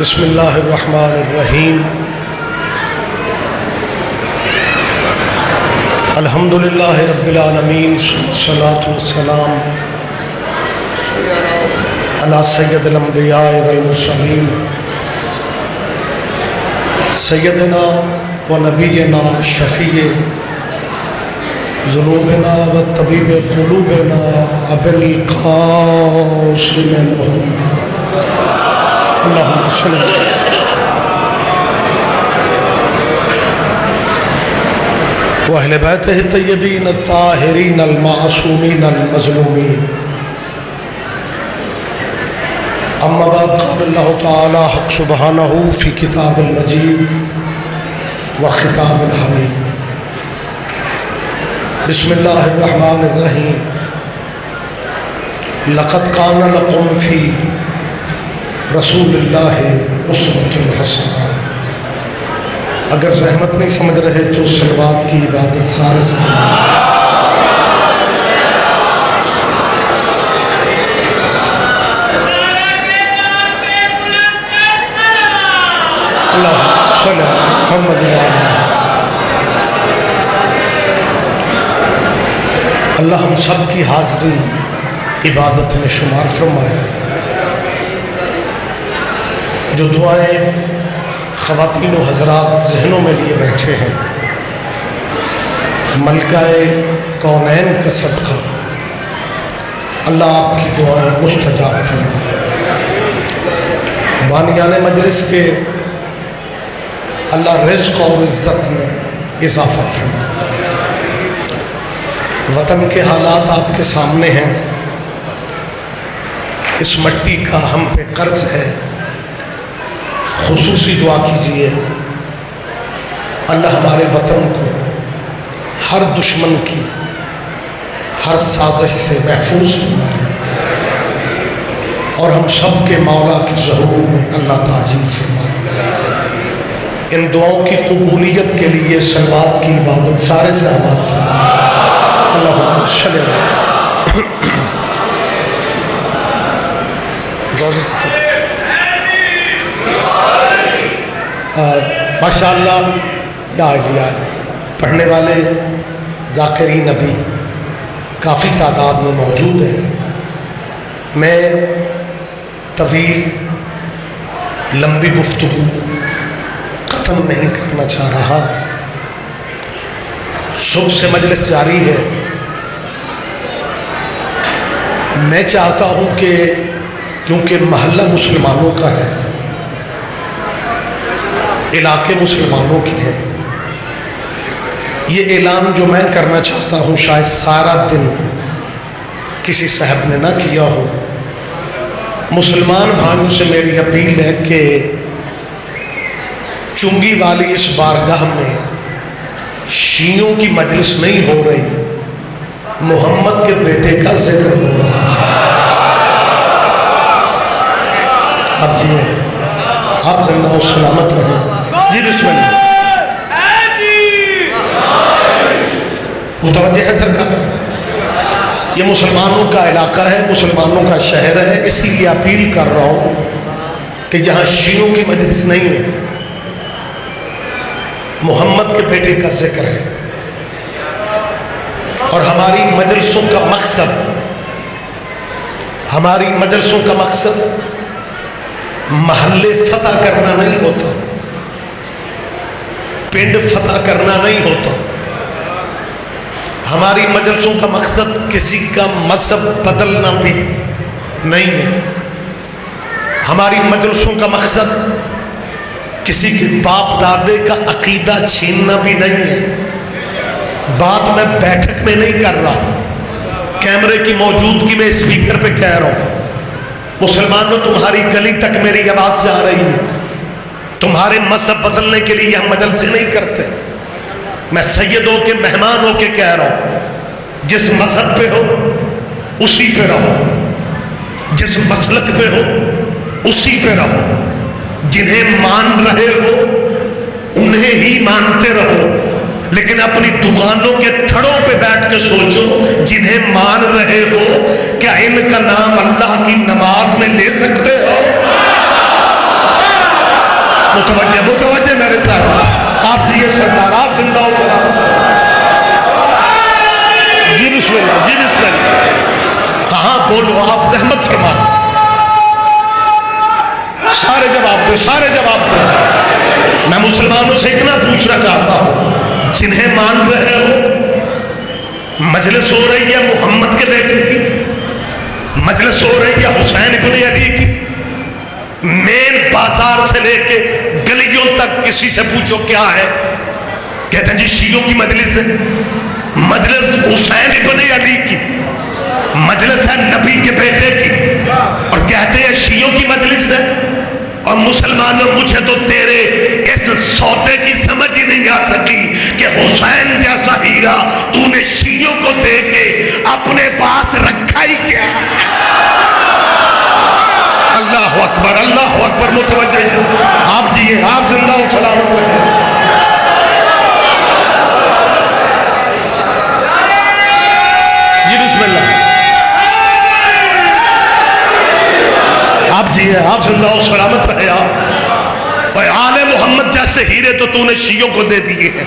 بسم اللہ الرحمن الرحیم الحمدللہ رب العالمین والصلاة والسلام علی سید الانبیاء والمرسلین سیدنا و نبینا شفیع ذنوبنا و طبیب قلوبنا ابوالقاسم محمد اللہم صلی و اہل بیتہ الطیبین الطاہرین المعصومین المظلومین اما بعد قال اللہ تعالی حق سبحانہ فی کتاب المجید و خطاب الحمید بسم اللہ الرحمن الرحیم لقد کان لکم فی رسول اللہ اسوۃ حسنہ۔ اگر زحمت نہیں سمجھ رہے تو صلوات کی عبادت سارے سے اللہ صلی اللہ محمد اللہ ہم سب کی حاضری عبادت میں شمار فرمائے۔ جو دعائیں خواتین و حضرات ذہنوں میں لیے بیٹھے ہیں، ملکہ کونین کا صدقہ اللہ آپ کی دعائیں مستجاب فرمائے۔ بانیان مجلس کے اللہ رزق اور عزت میں اضافہ فرمائے۔ وطن کے حالات آپ کے سامنے ہیں، اس مٹی کا ہم پہ قرض ہے، خصوصی دعا کیجیے اللہ ہمارے وطن کو ہر دشمن کی ہر سازش سے محفوظ فرمائے اور ہم سب کے مولا کی ظہور میں اللہ تعجیل فرمائے۔ ان دعاؤں کی قبولیت کے لیے صلوات کی عبادت سارے سے آباد فرمائے۔ اللہم صلی اللہ ماشاءاللہ یاد پڑھنے والے ذاکرین ابھی کافی تعداد میں موجود ہیں۔ میں طویل لمبی گفتگو ختم نہیں کرنا چاہ رہا، صبح سے مجلس جاری ہے۔ میں چاہتا ہوں کہ کیونکہ محلہ مسلمانوں کا ہے، علاقے مسلمانوں کے ہیں، یہ اعلان جو میں کرنا چاہتا ہوں شاید سارا دن کسی صاحب نے نہ کیا ہو۔ مسلمان بھائیوں سے میری اپیل ہے کہ چنگی والی اس بارگاہ میں شیعوں کی مجلس نہیں ہو رہی، محمد کے بیٹے کا ذکر ہو رہا ہے۔ آپ زندہ و سلامت رہیں۔ جی بسم اللہ۔ متوجہ ہے سرکار، یہ مسلمانوں کا علاقہ ہے، مسلمانوں کا شہر ہے، اس لیے اپیل کر رہا ہوں کہ جہاں شیعوں کی مجلس نہیں ہے، محمد کے بیٹے کا ذکر ہے، اور ہماری مجلسوں کا مقصد محلے فتح کرنا نہیں ہوتا، پنڈ فتح کرنا نہیں ہوتا۔ ہماری مجلسوں کا مقصد کسی کا مذہب بدلنا بھی نہیں ہے، ہماری مجلسوں کا مقصد کسی کے باپ دادے کا عقیدہ چھیننا بھی نہیں ہے۔ بات میں بیٹھک میں نہیں کر رہا، کیمرے کی موجودگی میں اسپیکر پہ کہہ رہا ہوں۔ مسلمانوں، تمہاری گلی تک میری آواز جا رہی ہے، تمہارے مذہب بدلنے کے لیے ہم مجلسیں نہیں کرتے۔ میں سیدوں کے مہمان ہو کے کہہ رہا ہوں، جس مذہب پہ ہو اسی پہ رہو، جس مسلک پہ ہو اسی پہ رہو، جنہیں مان رہے ہو انہیں ہی مانتے رہو، لیکن اپنی دکانوں کے تھڑوں پہ بیٹھ کے سوچو جنہیں مان رہے ہو کیا ان کا نام اللہ کی نماز میں لے سکتے ہو؟ متوجہ میرے صاحب، آپ جی سرکار، آپ زندہ ہو سلامت رہے۔ جی بسم اللہ، جی بسم اللہ، کہاں بولو آپ، زحمت فرما، سارے جواب دے، سارے جواب دے۔ میں مسلمانوں سے اتنا پوچھنا چاہتا ہوں، جنہیں مان رہے ہو، مجلس ہو رہی ہے محمد کے بیٹے کی، مجلس ہو رہی ہے حسین ابن علی کی، مین بازار سے لے کے گلیوں تک کسی سے پوچھو کیا ہے، کہتے ہیں جی شیعوں کی مجلس ہے، مجلس حسین ابن علی کی، مجلس ہے نبی کے بیٹے کی، اور کہتے ہیں شیعوں کی مجلس ہے۔ اور مسلمانوں، مجھے تو تیرے اس سودے کی سمجھ ہی نہیں آ سکی کہ حسین جیسا ہیرا تو نے شیعوں کو دے کے اپنے پاس رکھا ہی کیا۔ اللہ اکبر، اللہ اکبر، متوجہ آپ جی، آپ زندہ ہو سلامت رہے۔ جی بسم اللہ، آپ جی آپ زندہ ہو سلامت رہے۔ آپ آل محمد جیسے ہیرے تو نے شیعوں کو دے دیے ہیں۔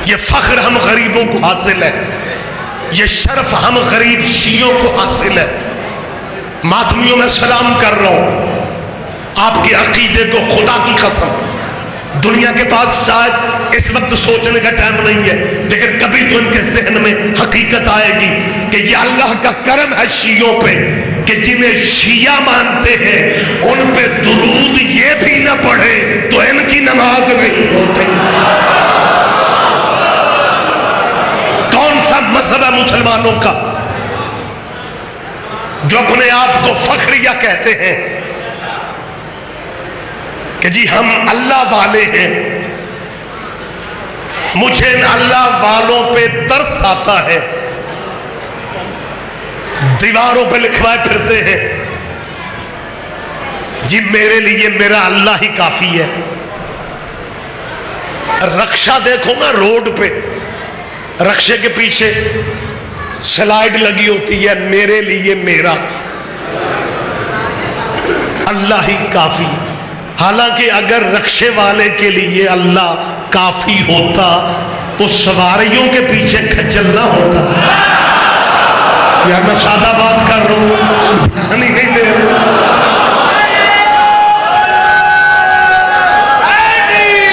یہ فخر ہم غریبوں کو حاصل ہے، یہ شرف ہم غریب شیعوں کو حاصل ہے۔ ماتمیوں میں سلام کر رہا ہوں، آپ کے عقیدے کو خدا کی قسم دنیا کے پاس شاید اس وقت سوچنے کا ٹائم نہیں ہے، لیکن کبھی تو ان کے ذہن میں حقیقت آئے گی کہ یہ اللہ کا کرم ہے شیعوں پہ کہ جنہیں شیعہ مانتے ہیں ان پہ درود یہ بھی نہ پڑھے تو ان کی نماز نہیں ہوتی۔ کون سا مذہب ہے مسلمانوں کا جو اپنے آپ کو فخریہ کہتے ہیں کہ جی ہم اللہ والے ہیں؟ مجھے ان اللہ والوں پہ ترس آتا ہے، دیواروں پہ لکھوائے پھرتے ہیں جی میرے لیے میرا اللہ ہی کافی ہے۔ رکشہ دیکھو نا روڈ پہ، رکشے کے پیچھے سلائیڈ لگی ہوتی ہے، میرے لیے میرا اللہ ہی کافی ہے۔ حالانکہ اگر رکشے والے کے لیے اللہ کافی ہوتا تو سواریوں کے پیچھے کھچل نہ ہوتا۔ یار میں سادہ بات کر رہا ہوں، دھیان ہی نہیں دے رہے۔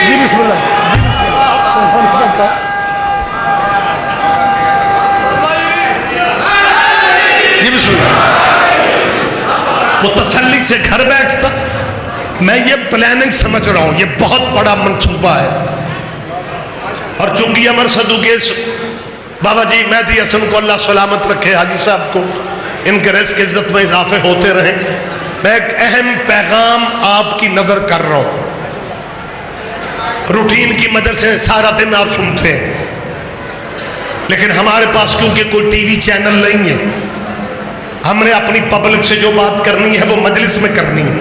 جی بسم اللہ، جی بسم اللہ، وہ تسلی سے گھر بیٹھتا۔ میں یہ پلاننگ سمجھ رہا ہوں، یہ بہت بڑا منصوبہ ہے، اور چونکہ امر صدوقیس بابا جی مہدی حسن کو اللہ سلامت رکھے، حاجی صاحب کو ان کے رزق عزت میں اضافے ہوتے رہیں، میں ایک اہم پیغام آپ کی نظر کر رہا ہوں۔ روٹین کی مدرسے سارا دن آپ سنتے ہیں، لیکن ہمارے پاس کیونکہ کوئی ٹی وی چینل نہیں ہے، ہم نے اپنی پبلک سے جو بات کرنی ہے وہ مجلس میں کرنی ہے،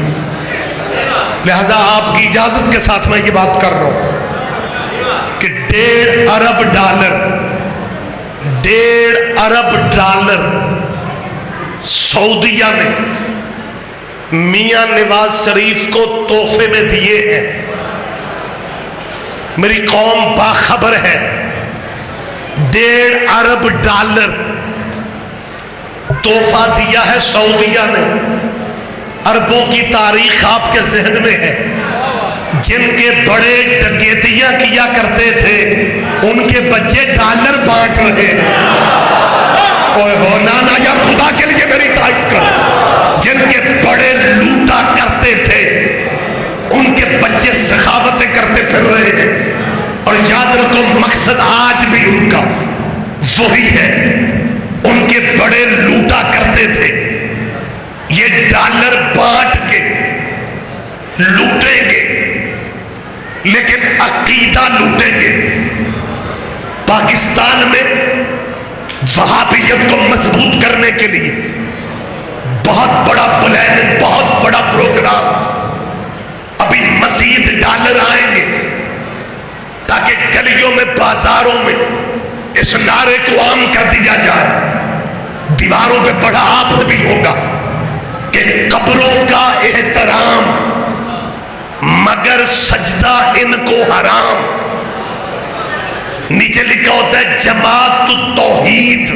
لہذا آپ کی اجازت کے ساتھ میں یہ بات کر رہا ہوں کہ 1.5 ارب ڈالر سعودیہ نے میاں نواز شریف کو تحفے میں دیے ہیں۔ میری قوم باخبر ہے، 1.5 ارب ڈالر تحفہ دیا ہے سعودیہ نے۔ اربوں کی تاریخ آپ کے ذہن میں ہے، جن کے بڑے ڈکیتیاں کیا کرتے تھے ان کے بچے ڈالر بانٹ رہے ہیں۔ اوہ ہو نانا یار خدا کے لیے میری تعریف کرو، جن کے بڑے لوٹا کرتے تھے ان کے بچے سخاوتیں کرتے پھر رہے ہیں۔ اور یاد رکھو مقصد آج بھی ان کا وہی ہے، ان کے بڑے لوٹا کرتے تھے، یہ ڈالر بانٹ کے لوٹیں گے لیکن عقیدہ لوٹیں گے۔ پاکستان میں وہابیت کو مضبوط کرنے کے لیے بہت بڑا پلان، بہت بڑا پروگرام، ابھی مزید ڈالر آئیں گے تاکہ گلیوں میں بازاروں میں اس نعرے کو عام کر دیا جائے۔ دیواروں پہ بڑا آپ بھی ہوگا کہ قبروں کا احترام مگر سجدہ ان کو حرام. نیچے لکھا ہوتا ہے جماعت التوحید،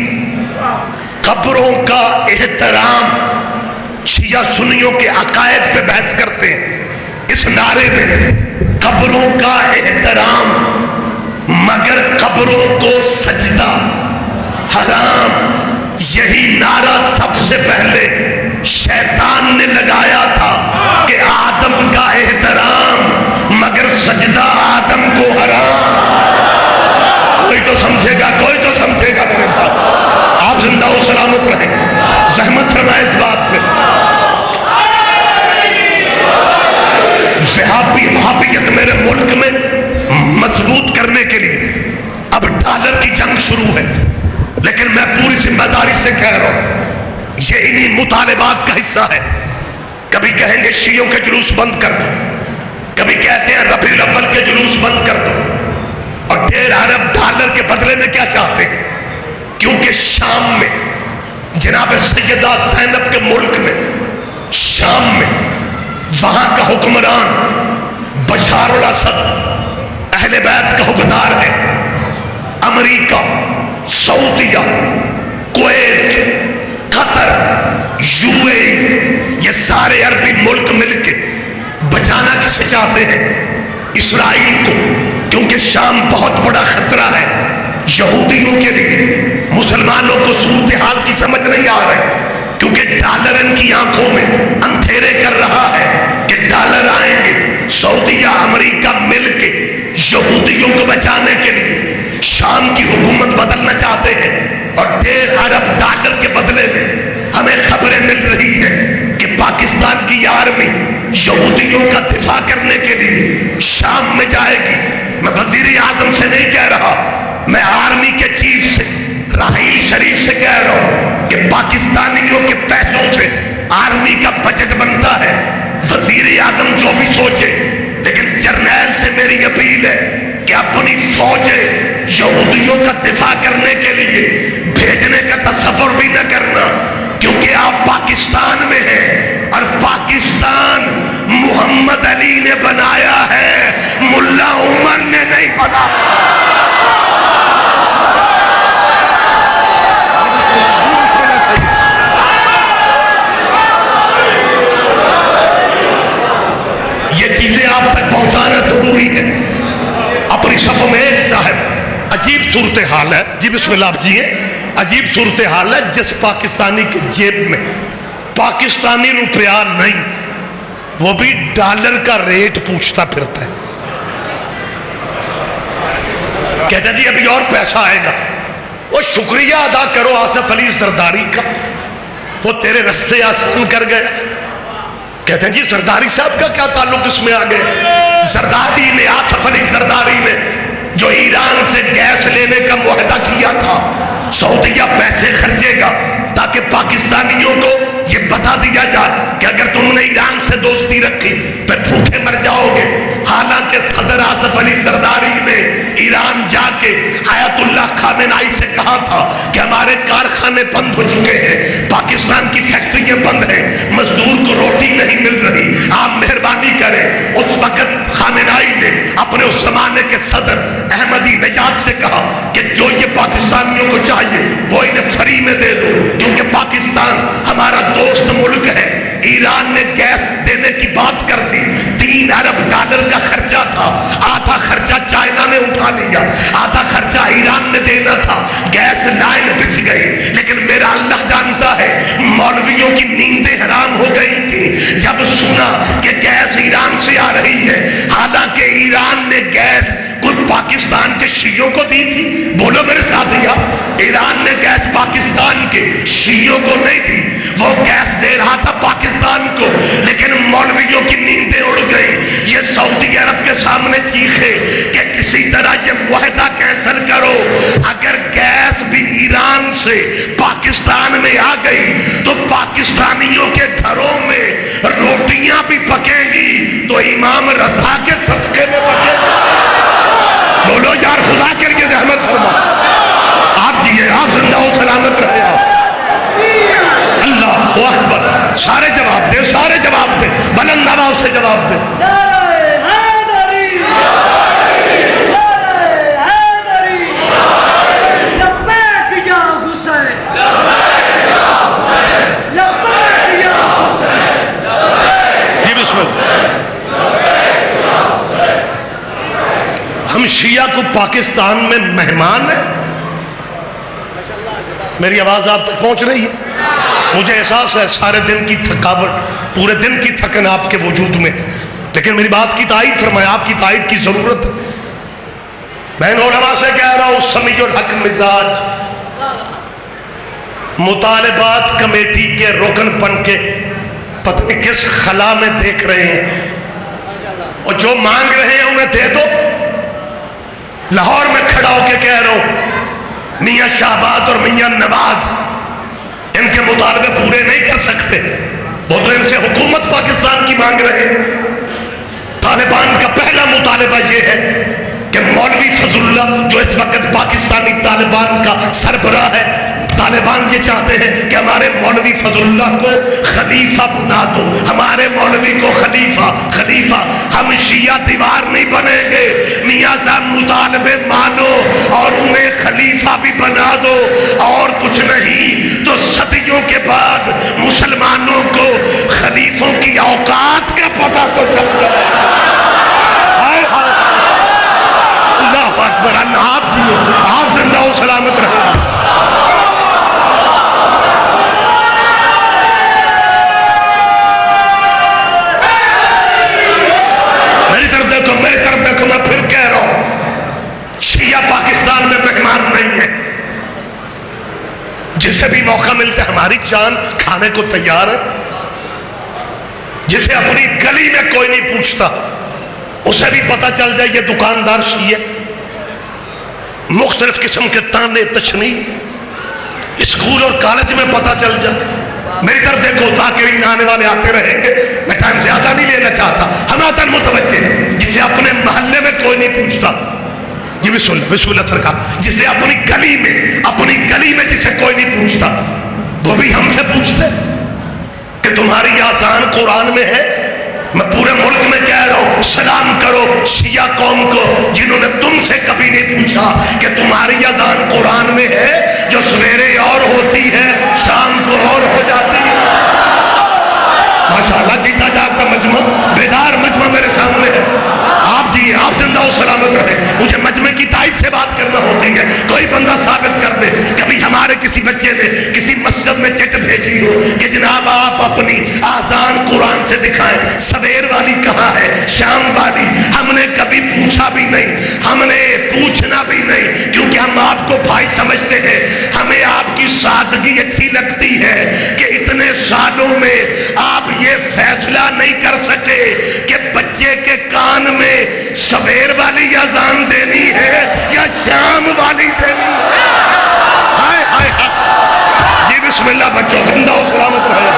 قبروں کا احترام. شیعہ سنیوں کے عقائد پہ بحث کرتے ہیں اس نعرے میں، قبروں کا احترام مگر قبروں کو سجدہ حرام. یہی نعرہ سب سے پہلے شیطان نے لگایا تھا کہ آدم کا احترام مگر سجدہ آدم کو حرام. کوئی تو سمجھے گا، کوئی تو سمجھے گا میرے پاس. آپ زندہ و سلامت رہیں، زحمت فرمائے اس بات پہ. وہابیت میرے ملک میں مضبوط کرنے کے لیے اب ڈالر کی جنگ شروع ہے، لیکن میں پوری ذمہ داری سے کہہ رہا ہوں یہ انہی مطالبات کا حصہ ہے. کبھی کہیں گے شیعوں کے جلوس بند کر دو، کبھی کہتے ہیں ربیع الاول کے جلوس بند کر دو، اور 1.5 ارب ڈالر کے بدلے میں کیا چاہتے ہیں؟ کیونکہ شام میں جناب سیدہ زینب کے ملک میں، شام میں وہاں کا حکمران بشار الاسد اہل بیت کا حکمدار ہے. امریکہ، سعودیہ، کویت، قطر، UAE، یہ سارے عربی ملک مل کے بچانا کسے چاہتے ہیں؟ اسرائیل کو. کیونکہ شام بہت بڑا خطرہ ہے یہودیوں کے لیے. مسلمانوں کو صورتحال کی سمجھ نہیں آ رہی، کیونکہ ڈالر ان کی آنکھوں میں اندھیرے کر رہا ہے کہ ڈالر آئیں گے. سعودیہ، امریکہ مل کے یہودیوں کو بچانے کے لیے شام کی حکومت بدلنا چاہتے ہیں، اور 1.5 ارب ڈالر کے بدلے میں ہمیں خبریں مل رہی ہیں کہ پاکستان کی آرمی یہودیوں کا دفاع کرنے کے لیے شام میں جائے گی. میں وزیر اعظم سے نہیں کہہ رہا، میں آرمی کے چیف سے، راحیل شریف سے کہہ رہا ہوں کہ پاکستانیوں کے پیسوں سے آرمی کا بجٹ بنتا ہے. وزیر اعظم جو بھی سوچے، لیکن جرنیل سے میری اپیل ہے کہ اپنی فوجیں یہودیوں کا دفاع کرنے کے لیے بھیجنے کا تصور بھی نہ کرنا، کیونکہ آپ پاکستان میں ہیں اور پاکستان محمد علی نے بنایا ہے، ملا عمر نے نہیں بنایا. یہ چیزیں آپ تک پہنچانا ضروری ہے. اپنی صفوں میں ایک صاحب، عجیب صورتحال ہے جی، بسم اللہ آپ جیے. عجیب صورتحال ہے جس پاکستانی کے جیب میں پاکستانی روپیہ نہیں، وہ بھی ڈالر کا ریٹ پوچھتا پھرتا ہے. کہتا جی ابھی اور پیسہ آئے گا. وہ شکریہ ادا کرو آصف علی زرداری کا، وہ تیرے رستے آسان کر گیا. کہتے ہیں جی زرداری صاحب کا کیا تعلق اس میں آ گئے؟ زرداری نے، آصف علی زرداری نے جو ایران سے گیس لینے کا معاہدہ کیا تھا، سعودیہ پیسے خرچے گا تاکہ پاکستانیوں کو یہ بتا دیا جائے کہ اگر تم نے ایران سے دوستی رکھی تو بھوکے مر جاؤ گے. حالانکہ صدر آصف علی زرداری نے ایران جا کے آیت اللہ خامنائی سے کہا تھا کہ ہمارے کارخانے بند ہو چکے ہیں، پاکستان کی فیکٹریاں بند ہیں، مزدور کو روٹی نہیں مل رہی، آپ مہربانی کریں. اس وقت خامنائی نے اپنے اس زمانے کے صدر احمدی نژاد سے کہا کہ جو یہ پاکستانیوں کو چاہیے وہ انہیں فری میں دے دو، کیونکہ پاکستان ہمارا دوست ملک ہے. ایران نے گیس دینے کی بات کر دی. 3 ارب ڈالر کا خرچہ تھا، آدھا خرچہ چائنا نے اٹھا لیا، آدھا خرچہ ایران نے دینا تھا. گیس لائن بچ گئی، لیکن میرا اللہ جانتا ہے مولویوں کی نیندیں حرام ہو گئی تھی جب سنا کہ گیس ایران سے آ رہی ہے. حالانکہ ایران نے گیس کوئی پاکستان کے شیعوں کو دی تھی. بولو میرے ساتھ دیا. ایران نے گیس پاکستان کے شیعوں کو نہیں دی، وہ گیس دے رہا تھا پاکستان کو. لیکن مولویوں کی نیندیں اڑ گئی. یہ سعودی عرب کے سامنے چیخے کہ کسی طرح یہ معاہدہ کینسل کرو. اگر گیس بھی ایران سے پاکستان میں آ گئی تو پاکستانیوں کے گھروں میں روٹیاں بھی پکیں گی تو امام رضا کے صدقے میں پکیں گی. بولو یار خدا کے لیے رحمت فرما. آپ جیے، آپ زندہ ہو، سلامت رہے. آپ اللہ اکبر. سارے جواب دے، سارے جواب دے، بلند آواز سے جواب دے. پاکستان میں مہمان ہے؟ میری آواز آپ تک پہنچ رہی ہے؟ مجھے احساس ہے سارے دن کی تھکاوٹ، پورے دن کی تھکن آپ کے وجود میں ہے، لیکن میری بات کی تائید فرمائے، آپ کی تائید کی ضرورت ہے۔ میں ان علماء سے کہہ رہا ہوں، سمیع الحق مزاج مطالبات کمیٹی کے رکن بن کے پتہ نہیں کس خلا میں دیکھ رہے ہیں، اور جو مانگ رہے ہیں انہیں دے دو۔ لاہور میں کھڑا ہو کے کہہ رہا ہوں، میاں شہباز اور میاں نواز ان کے مطالبے پورے نہیں کر سکتے، وہ تو ان سے حکومت پاکستان کی مانگ رہے ہیں۔ طالبان کا پہلا مطالبہ یہ ہے کہ مولوی فضل اللہ جو اس وقت پاکستانی طالبان کا سربراہ ہے، طالبان یہ چاہتے ہیں کہ ہمارے مولوی فضل اللہ کو خلیفہ بنا دو، ہمارے مولوی کو خلیفہ، ہم شیعہ دیوار نہیں بنیں گے، میاں صاحب مطالبے مانو اور انہیں خلیفہ بھی بنا دو، اور کچھ نہیں تو صدیوں کے بعد مسلمانوں کو خلیفوں کی اوقات کا پتہ تو چل جائے۔ اللہ اکبر، اللہ آپ جیے، آپ زندہ و سلامت رہے۔ میری طرف دیکھو، میں پھر کہہ رہا ہوں، شیعہ پاکستان میں مہمان نہیں ہے، جسے بھی موقع ملتا ہے ہماری جان کھانے کو تیار ہے، جسے اپنی گلی میں کوئی نہیں پوچھتا اسے بھی پتا چل جائے یہ دکاندار شیعہ، مختلف قسم کے تانے تشنی اسکول اور کالج میں پتا چل جائے۔ میری طرف دیکھو، ذاکرین آنے والے آتے رہیں گے، میں ٹائم زیادہ نہیں لینا چاہتا، ہماتن متوجہ، جسے اپنے محلے میں کوئی نہیں پوچھتا، یہ بسم اللہ سرکار، جسے اپنی گلی میں جسے کوئی نہیں پوچھتا، وہ بھی ہم سے پوچھتے کہ تمہاری آذان قرآن میں ہے؟ میں پورے ملک میں کہہ رہا ہوں، سلام کرو شیعہ قوم کو جنہوں نے تم سے کبھی نہیں پوچھا کہ تمہاری اذان قرآن میں ہے، جو سویرے اور ہوتی ہے شام کو اور ہو جاتی ہے۔ ماشاءاللہ، جیتا جاگتا مجمع، بیدار مجمع میرے سامنے ہے، آپ جی آپ زندہ و سلامت رہے۔ مجھے مجمع کی تائید سے بات کرنا ہوتی ہے، کوئی بندہ ثابت کر دے کبھی ہمارے کسی بچے نے کسی مسجد میں چٹ بھیجی ہو کہ جناب آپ اپنی آذان قرآن سے دکھائیں، سویر والی کہاں ہے، شام والی؟ ہم نے کبھی پوچھا بھی نہیں، ہم نے پوچھنا بھی نہیں، کیونکہ ہم آپ کو بھائی سمجھتے ہیں، ہمیں آپ کی سادگی اچھی لگتی ہے کہ اتنے سالوں میں آپ یہ فیصلہ نہیں کر سکے کہ بچے کے کان میں سویر والی اذان دینی ہے یا شام والی دینی ہے۔ ہائے ہائے ہائے، جی بسم اللہ بچوں، زندہ و سلامت رہے،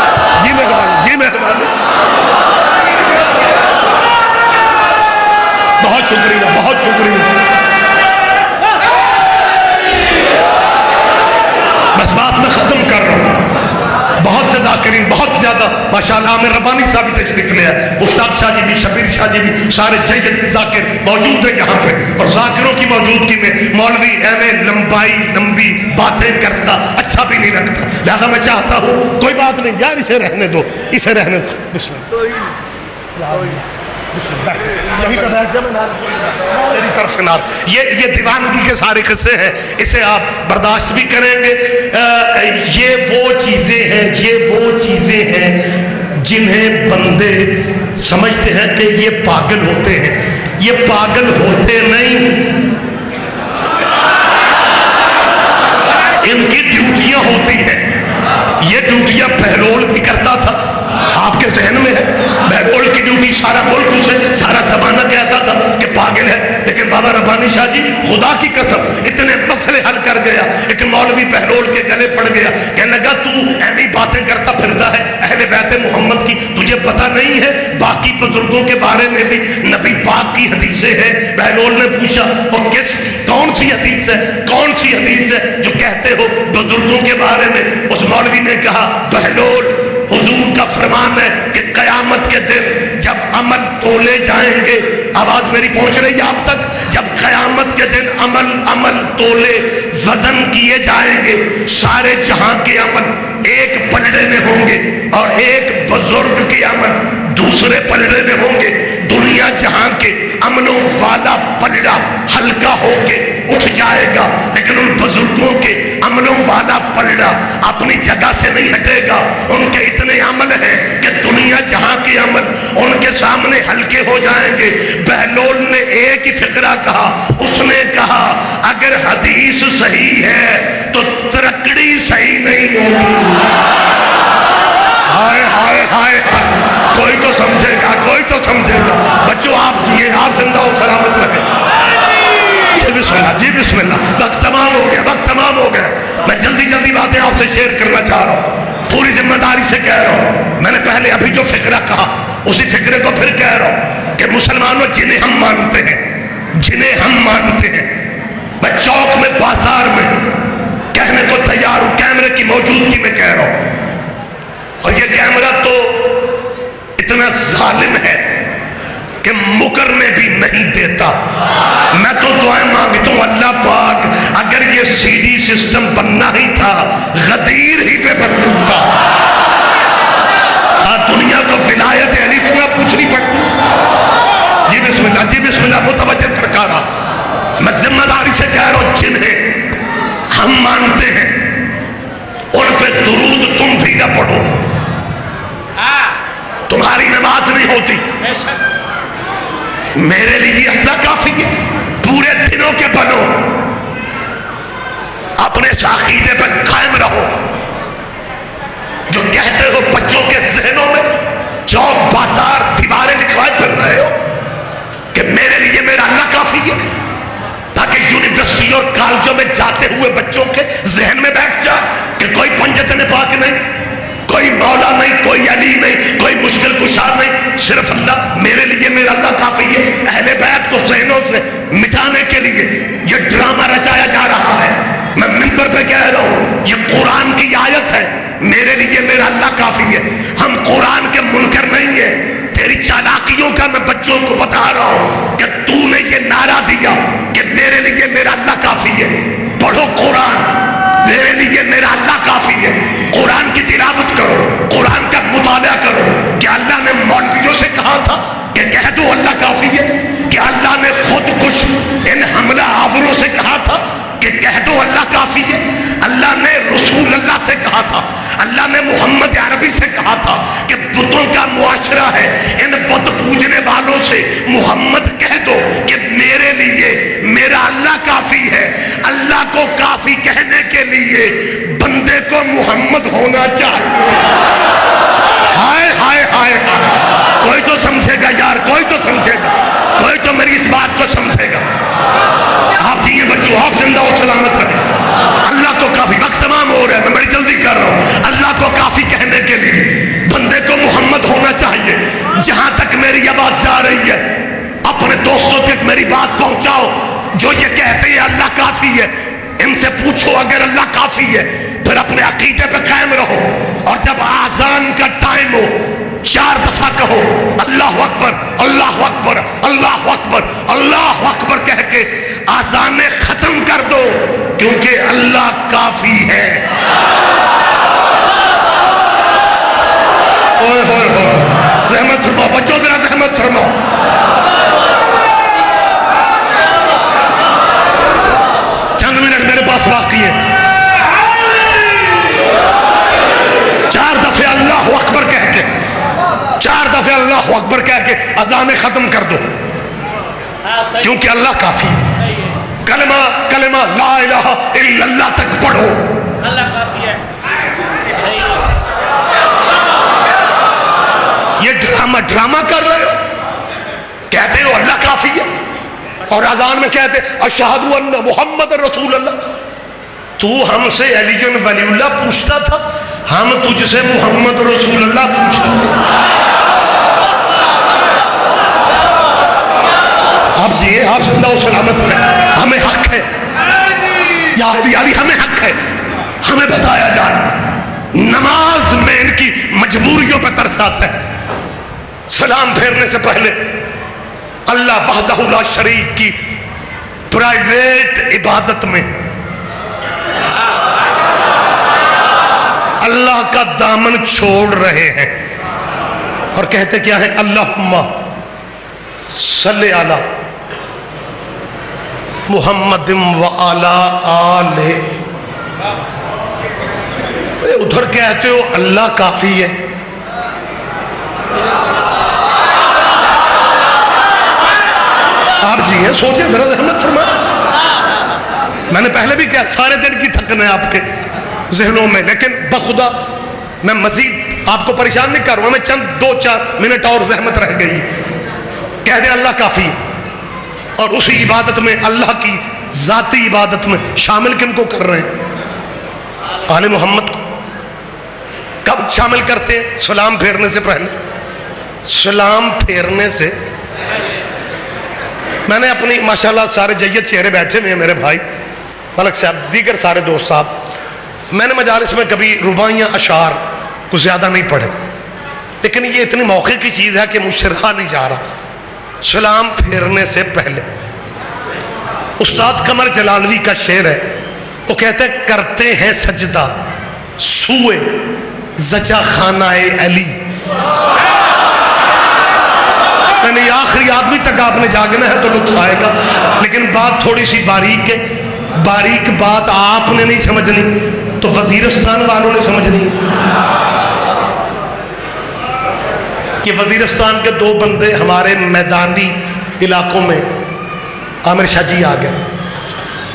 جی مہربانی، جی مہربانی، بہت شکریہ، بہت شکریہ۔ بس بات میں ختم کر رہا ہوں، بہت سے ذاکرین، بہت زیادہ ماشاءاللہ، عامر ربانی صاحب بھی تشریف لے آئے، استاد شاہ جی بھی، شبیر شاہ جی بھی، سارے جید ذاکر موجود ہیں یہاں پہ، اور ذاکروں کی موجودگی میں مولوی ایویں لمبی باتیں کرتا اچھا بھی نہیں لگتا، لہذا میں چاہتا ہوں کوئی بات نہیں یار، اسے رہنے دو، اسے رہنے دو۔ بسم اللہ، یہیں پہ بیٹھ جائے، میری طرف سے نار، یہ دیوانگی کے سارے قصے ہیں، اسے آپ برداشت بھی کریں گے۔ یہ وہ چیزیں ہیں جنہیں بندے سمجھتے ہیں کہ یہ پاگل ہوتے ہیں، یہ پاگل ہوتے نہیں، ان کی ڈیوٹیاں ہوتی ہیں، یہ ڈیوٹیاں بہلول بھی کرتا تھا، آپ کے ذہن میں ہے بہلول کی ڈیوٹی، سارا ملک اسے، سارا زمانہ کہتا تھا کہ پاگل ہے، لیکن بابا ربانی شاہ جی خدا کی قسم اتنے مسئلے حل کر گیا، ایک مولوی بہلول کے گلے پڑ گیا، کہنے لگا تو ایسی باتیں کرتا پھرتا ہے اہل بیت محمد کی، تجھے پتہ نہیں ہے باقی بزرگوں کے بارے میں بھی نبی پاک کی حدیثیں ہیں؟ بہلول نے پوچھا، اور کون سی حدیث ہے جو کہتے ہو بزرگوں کے بارے میں؟ اس مولوی نے کہا، بہلول حضور کا فرمان ہے کہ قیامت کے دن جب عمل تولے جائیں گے، آواز میری پہنچ رہی ہے آپ تک، جب قیامت کے دن عمل تولے وزن کیے جائیں گے، سارے جہاں کے عمل ایک پلڑے میں ہوں گے اور ایک بزرگ کے عمل دوسرے پلڑے میں ہوں گے، دنیا جہاں کے عملوں والا پلڑا ہلکا ہو کے اٹھ جائے گا، لیکن ان بزرگوں کے عملوں والا پلڑا اپنی جگہ سے نہیں ہٹے گا۔ ان کے اتنے عمل ہیں کہ دنیا جہاں کے عمل ان کے سامنے ہلکے ہو جائیں گے۔ بہلول نے ایک ہی فقرہ کہا، اس نے کہا اگر حدیث صحیح ہے تو ترکڑی صحیح نہیں ہوگی۔ ہائے ہائے ہائے ہائے، کوئی تو سمجھے گا، کوئی تو سمجھے گا۔ بچوں آپ جیے، آپ زندہ ہو، سلامت رہیں۔ جی بسم اللہ، جی بسم اللہ۔ وقت تمام ہو گیا، وقت تمام ہو گیا۔ میں جلدی جلدی باتیں آپ سے شیئر کرنا چاہ رہا ہوں، پوری ذمہ داری سے کہہ رہا ہوں۔ میں نے پہلے ابھی جو فقرہ کہا اسی فقرے کو پھر کہہ رہا ہوں کہ مسلمانوں جنہیں ہم مانتے ہیں، جنہیں ہم مانتے ہیں، میں چوک میں بازار میں کہنے کو تیار ہوں، کیمرے کی موجودگی میں کہہ رہا ہوں، اور یہ کیمرہ تو اتنا ظالم ہے کہ مکرنے بھی نہیں دیتا۔ میں تو دعائیں مانگتا ہوں اللہ پاک اگر یہ سی ڈی سسٹم بننا ہی تھا غدیر ہی پہ بن جاتا۔ دنیا کو ولایت علی کو نہ پوچھنی پڑتی۔ جی بسم اللہ، جی بسم اللہ، متوجہ سرکارہ، میں ذمہ داری سے کہہ رہا ہوں جنہیں ہم مانتے ہیں ان پہ درود تم بھی نہ پڑھو، تمہاری نماز نہیں ہوتی۔ میرے لیے اللہ کافی ہے، پورے دنوں کے بنو، اپنے اس عقیدے پہ قائم رہو جو کہتے ہو بچوں کے ذہنوں میں چوک بازار دیواریں لکھوائے پھر رہے ہو کہ میرے لیے میرا اللہ کافی ہے، تاکہ یونیورسٹی اور کالجوں میں جاتے ہوئے بچوں کے ذہن میں بیٹھ جائے کہ کوئی پنجتن پاک نہیں، کوئی مولا نہیں، کوئی علی نہیں، کوئی مشکل کشا نہیں، صرف اللہ۔ میرے لیے میرا اللہ کافی ہے۔ اہل بیت کو ذہنوں سے مٹانے کے لیے یہ ڈرامہ رچایا جا رہا ہے۔ میں منبر پہ کہہ رہا ہوں یہ قرآن کی آیت ہے، میرے لیے میرا اللہ کافی ہے۔ ہم قرآن کے منکر نہیں ہیں، تیری چالاکیوں کا میں بچوں کو بتا رہا ہوں کہ تو نے یہ نعرہ دیا کہ میرے لیے میرا اللہ کافی ہے، پڑھو قرآن، میرے لیے میرا اللہ کافی ہے، قرآن کی تلاوت کرو، قرآن کا مطالعہ کرو۔ کیا اللہ نے مولویوں سے کہا تھا کہ کہہ دو اللہ کافی ہے؟ کیا اللہ نے خود کچھ ان حملہ آوروں سے کہا تھا کہ کہہ دو اللہ کافی ہے؟ اللہ نے رسول اللہ سے کہا تھا، اللہ نے محمد عربی سے کہا تھا کہ بتوں کا معاشرہ ہے، ان بت پوجنے والوں سے محمد کہہ دو کہ میرے لیے میرا اللہ کافی ہے۔ اللہ کو کافی کہنے کے لیے بندے کو محمد ہونا چاہیے۔ ہائے ہائے ہائے ہائے، کوئی تو سمجھے گا یار، کوئی تو سمجھے گا، کوئی تو میری اس بات کو سمجھے گا۔ آپ جیے بچوں، آپ زندہ ہو، سلامت رہے۔ اللہ کو کافی، وقت تمام ہو رہا ہے، میں بڑی جلدی کر رہا ہوں۔ اللہ کو کافی کہنے کے لیے بندے کو محمد ہونا چاہیے۔ جہاں تک میری آواز جا رہی ہے اپنے دوستوں تک میری بات پہنچاؤ جو یہ کہتے ہیں اللہ کافی ہے، ان سے پوچھو اگر اللہ کافی ہے پھر اپنے عقیدے پہ قائم رہو، اور جب آذان کا ٹائم ہو 4 دفعہ کہو اللہ اکبر اللہ اکبر اللہ اکبر اللہ اکبر کہہ کے آذانیں ختم کر دو، کیونکہ اللہ کافی ہے۔ اوئے ہوئے ہوئے، زحمت فرماؤ بچوں، ذرا زحمت فرماؤ۔ چند منٹ میرے پاس باقی ہے، 4 دفعے اللہ اکبر کہہ کے، 4 دفعے اللہ اکبر کہہ کے اذانیں ختم کر دو، کیونکہ اللہ کافی ہے۔ کلمہ کلمہ لا الہ الا اللہ تک پڑھو، اللہ کافی ہے۔ یہ ڈرامہ کر رہے ہو، کہتے ہو اللہ کافی ہے اور اذان میں کہتے اشہد ان محمد رسول اللہ۔ تو ہم سے علی ولی اللہ پوچھتا تھا، ہم تجھ سے محمد رسول اللہ پوچھتا تھا۔ آپ جیے، آپ زندہ و سلامت رہے، ہمیں حق ہے یا علی، ہمیں حق ہے، ہمیں بتایا جائے۔ نماز میں ان کی مجبوریوں پہ ترس آتا ہے۔ سلام پھیرنے سے پہلے اللہ وحدہ لا شریک کی پرائیویٹ عبادت میں اللہ کا دامن چھوڑ رہے ہیں اور کہتے کیا ہیں؟ اللہم صلی علی محمد وعلی آلہ. ادھر کہتے ہو اللہ کافی ہے. آپ جی ہیں, سوچیں ذرا, رحمت فرما. میں نے پہلے بھی کہا سارے دن کی تھکن ہے آپ کے ذہنوں میں, لیکن بخدا میں مزید آپ کو پریشان نہیں کر رہا ہوں. میں چند 2-4 منٹ اور زحمت رہ گئی. کہہ دیں اللہ کافی, اور اسی عبادت میں, اللہ کی ذاتی عبادت میں شامل کن کو کر رہے ہیں؟ آل محمد کو. کب شامل کرتے ہیں؟ سلام پھیرنے سے پہلے. سلام پھیرنے سے میں نے اپنی ماشاءاللہ سارے جید چہرے بیٹھے ہوئے ہیں, میرے بھائی ملک صاحب, دیگر سارے دوست صاحب, میں نے مجالس میں کبھی رباعیاں اشعار کو زیادہ نہیں پڑھے, لیکن یہ اتنی موقع کی چیز ہے کہ مجھ سے رہا نہیں جا رہا. سلام پھیرنے سے پہلے استاد قمر جلالوی کا شعر ہے, وہ کہتے ہیں کرتے ہیں سجدہ سوئے زچا خانہ علی. یعنی آخری آدمی تک آپ نے جاگنا ہے تو لطف آئے گا, لیکن بات تھوڑی سی باریک ہے. باریک بات آپ نے نہیں سمجھنی تو وزیرستان والوں نے سمجھنی. یہ وزیرستان کے 2 بندے ہمارے میدانی علاقوں میں, عامر شاہ جی آ گئے,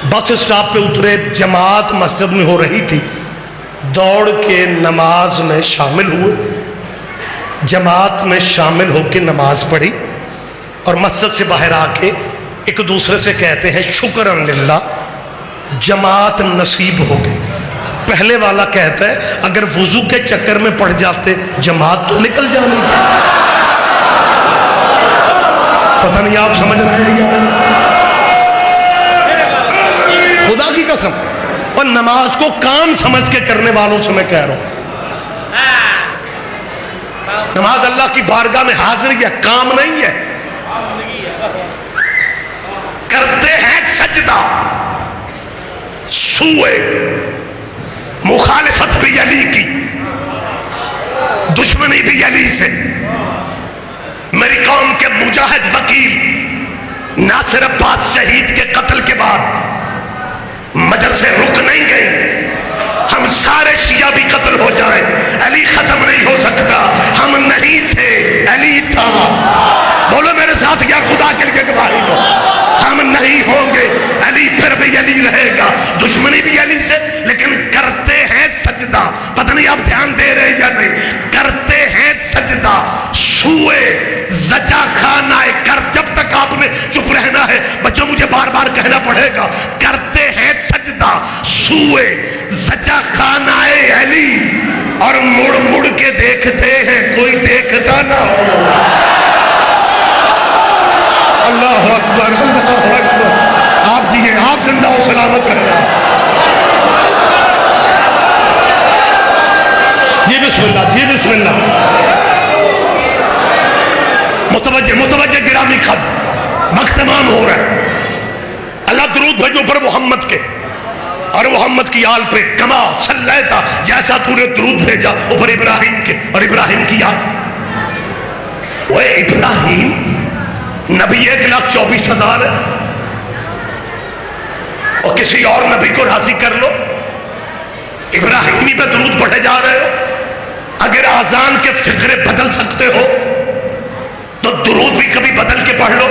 بس اسٹاپ پہ اترے, جماعت مسجد میں ہو رہی تھی, دوڑ کے نماز میں شامل ہوئے, جماعت میں شامل ہو کے نماز پڑھی, اور مسجد سے باہر آ کے ایک دوسرے سے کہتے ہیں شکرن للہ جماعت نصیب ہو گئی. پہلے والا کہتا ہے اگر وضو کے چکر میں پڑ جاتے جماعت تو نکل جانی تھی. پتہ نہیں آپ سمجھ رہے ہیں یا نہیں؟ خدا کی قسم, اور نماز کو کام سمجھ کے کرنے والوں سے میں کہہ رہا ہوں, نماز اللہ کی بارگاہ میں حاضری ہے, کام نہیں ہے. کرتے ہیں سجدہ سوئے, مخالفت بھی علی کی, دشمنی بھی علی سے. میری قوم کے مجاہد وکیل ناصر عباس شہید کے قتل کے بعد مجر سے رک نہیں گئے. ہم سارے شیعہ بھی قتل ہو جائیں, علی ختم نہیں ہو سکتا. ہم نہیں تھے, علی تھا. بولو میرے ساتھ یا خدا کے لیے گواہی دو, ہم نہیں ہوں گے, علی پھر بھی علی رہے گا. دشمنی بھی علی سے, لیکن کرتے ہیں سجدہ. پتہ نہیں آپ دھیان دے رہے یا نہیں. کرتے ہیں سجدہ سوئے زچا خانہ کر. جب تک آپ نے چپ رہنا ہے بچوں, مجھے بار بار کہنا پڑے گا. کرتے ہیں سجدہ سوئے زچا خانہ علی, اور مڑ مڑ کے دیکھتے ہیں کوئی دیکھتا نہ ہو. اللہ اکبر, اللہ اکبر. آپ جی ہیں, آپ زندہ و سلامت رہنا. جی بسم اللہ, جی بسم اللہ. متوجہ متوجہ گرامی خط, وقت تمام ہو رہا ہے. اللہ درود بھیجو پر محمد کے اور محمد کی آل پہ, کما صلیتا, جیسا تو نے درود بھیجا اوپر ابراہیم کے اور ابراہیم کی آل. وہ ابراہیم نبی 1,24,000 ہے, اور کسی اور نبی کو راضی کر لو, ابراہیمی پہ درود پڑھے جا رہے ہو. اگر آذان کے فقرے بدل سکتے ہو تو درود بھی کبھی بدل کے پڑھ لو.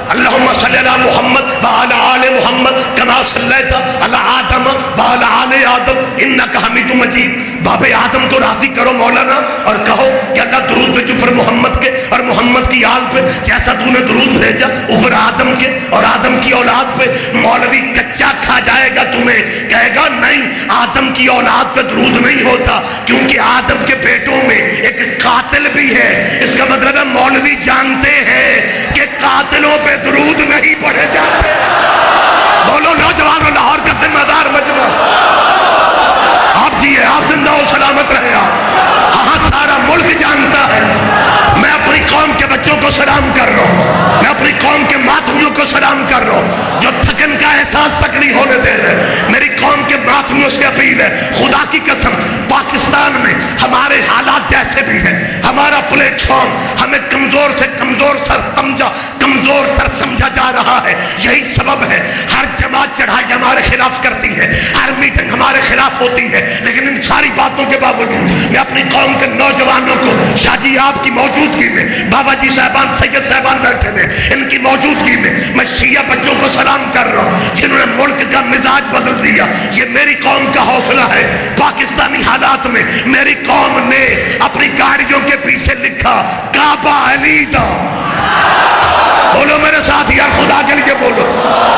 اللہم صلی علی محمد وعلی آل محمد کما صلیت علی آدم وعلی آل آدم انکا حمید مجید. باب آدم کو راضی کرو مولانا, اور کہو کہ اللہ درود بھیجو پر محمد کے اور محمد کی آل پہ, جیسا تو نے درود بھیجا اوپر آدم کے اور آدم کی اولاد پہ. مولوی کچا کھا جائے گا تمہیں, کہے گا نہیں آدم کی اولاد پہ درود نہیں ہوتا, کیونکہ آدم کے بیٹوں میں ایک قاتل بھی ہے. اس کا مطلب ہے مولوی جانتے ہیں کہ قاتلوں پہ درود نہیں پڑھے جاتے. بولو نوجوانوں, لاہور کا ذمہ دار مجمع, آپ جی ہیں, آپ زندہ و سلامت رہے. ہاں سارا ملک جانتا ہے. میں اپنی قوم کے بچوں کو سلام کر رہا ہوں, میں اپنی قوم کے ماتمیوں کو سلام کر رہا ہوں جو تھکن کا احساس تک نہیں ہونے دے رہے. میری قوم کے ماتمیوں سے اپیل ہے, خدا کی قسم پاکستان میں ہمارے حالات جیسے بھی ہیں, ہم ہمارا پلیٹ فارم ہمیں کمزور سے کمزور تر سمجھا جا رہا ہے. یہی سبب ہے ہر جماعت چڑھائی ہمارے خلاف کرتی ہے, ہر میٹنگ ہمارے خلاف ہوتی ہے. لیکن ان ساری باتوں کے باوجود میں اپنی قوم کے نوجوانوں کو, شاہ جی آپ کی موجودگی میں, بابا جی صاحبان, سید صاحبان بیٹھے ہیں, ان کی موجودگی میں شیعہ بچوں کو سلام کر رہا ہوں جنہوں نے ملک کا مزاج بدل دیا. یہ میری قوم کا حوصلہ ہے. پاکستانی حالات میں میری قوم نے اپنی گاڑیوں کے پیچھے لکھا کعبہ علی دا. بولو میرے ساتھ یار, خدا کے لیے بولو.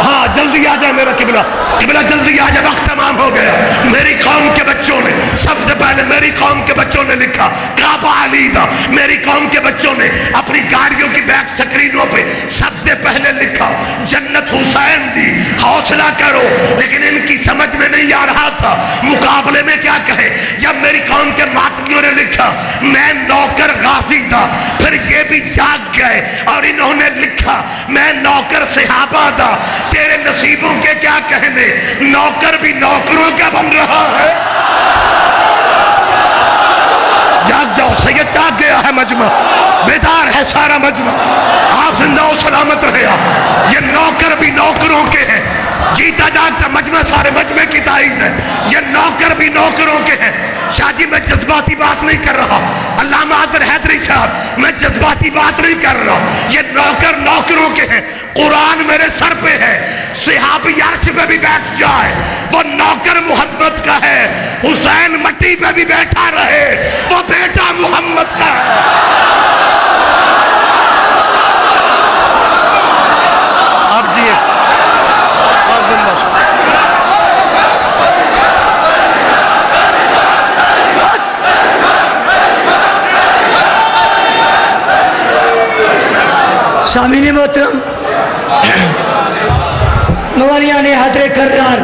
ہاں جلدی آ جائے میرا قبلہ, قبلہ جلدی آ جائے, وقت تمام ہو گیا. میری قوم کے بچوں نے سب سے پہلے, میری قوم کے بچوں نے لکھا کعبہ علی دا. میری قوم کے بچوں نے اپنی گاڑیوں کی بیک سکرینوں پہ سب سے پہلے لکھا جنت حسین دی. حوصلہ کرو. لیکن ان کی سمجھ میں نہیں آ رہا تھا مقابلے میں کیا کہے. جب میری قوم کے ماتمیوں نے لکھا میں نوکر غازی تھا, پھر یہ بھی جاگ گئے اور انہوں نے لکھا میں نوکر صحابہ تھا. تیرے نصیبوں کے کیا کہنے, نوکر بھی نوکروں کا بن رہا ہے. جاگ جاؤ, سید جاگ گیا ہے مجمع, بیدار ہے سارا مجمع. آپ زندہ و سلامت رہے. یہ نوکر بھی نوکروں کے ہیں. جیتا جاگتا مجمع سارے مجمع کی تائید ہے. یہ نوکر بھی نوکروں کے ہیں. شاہ جی میں جذباتی بات نہیں کر رہا, علامہ اظہر حیدری صاحب میں جذباتی بات نہیں کر رہا. یہ نوکر نوکروں کے ہیں. قرآن میرے سر پہ ہے, صحابی عرش پہ بھی بیٹھ جائے وہ نوکر محمد کا ہے. حسین مٹی پہ بھی بیٹھا رہے وہ بیٹا محمد کا ہے. آپ جی سامعین محترم, موالیان حضر کرار